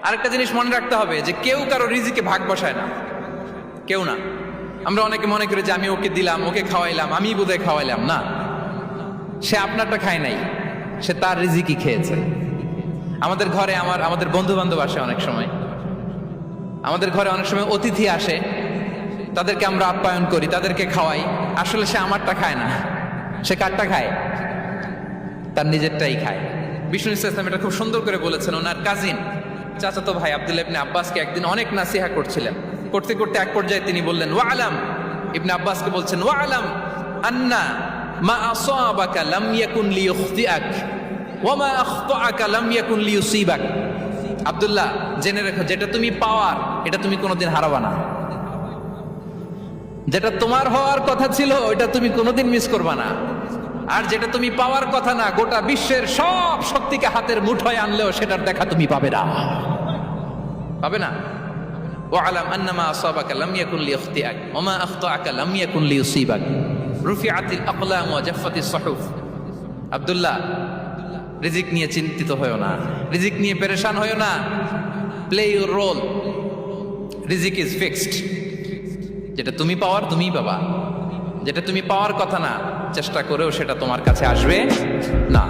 আরেকটা জিনিস মনে রাখতে হবে যে কেউ কারো রিজিকে ভাগ বসায় না, কেউ না। আমরা অনেকে মনে করি যে আমি ওকে দিলাম, ওকে খাওয়াইলাম, আমি বোধহয় খাওয়াইলাম। না, সে আপনারটা খায় নাই, সে তার রিজিকই খেয়েছে। আমাদের ঘরে আমাদের বন্ধু বান্ধব আসে অনেক সময়, আমাদের ঘরে অনেক সময় অতিথি আসে, তাদেরকে আমরা আপ্যায়ন করি, তাদেরকে খাওয়াই। আসলে সে আমারটা খায় না, সে কারটা খায়? তার নিজেরটাই খায়। বিষ্ণু ইসলাম এটা খুব সুন্দর করে বলেছেন। ওনার কাজিন চাচাতো ভাই আব্দুল্লাহ ইবনে আব্বাসকে একদিন অনেক নাসিহা করছিলেন। করতে করতে এক পর্যায়ে তিনি বললেন, ওয়া আলাম, ইবনে আব্বাসকে বলছেন, ওয়া আলাম আন্না মা আসাবাকা লাম ইয়াকুন লিইখতিআক ওয়া মা আখতাআকা লাম ইয়াকুন লিইউসিবাক। আব্দুল্লাহ, জেনে রেখো, যেটা তুমি পাওয়ার এটা তুমি কোনোদিন হারাবা না। যেটা তোমার হওয়ার কথা ছিল ওটা তুমি কোনোদিন মিস করবা না। আর যেটা তুমি পাওয়ার কথা না, গোটা বিশ্বের সব শক্তিকে হাতের মুঠোয় আনলেও সেটার দেখা তুমি পাবে না, পাবে না। ওয়ালাম আন্নামা আসাবাকা লাম ইয়াকুন লিইখতিআক ওয়া মা আখতাআকা লাম ইয়াকুন লিইউসিবাক রুফিআতিল আকলাম ওয়া জাফফাতিস সুহুফ। আব্দুল্লাহ, রিজিক নিয়ে চিন্তিত হয়ো না, রিজিক নিয়ে পেরেশান হয়ো না। প্লে ইউর রোল, রিজিক ইজ ফিক্সড। যেটা তুমি পাওয়ার তুমিই পাবা, যেটা তুমি পাওয়ার কথা না চেষ্টা করেও সেটা তোমার কাছে আসবে না।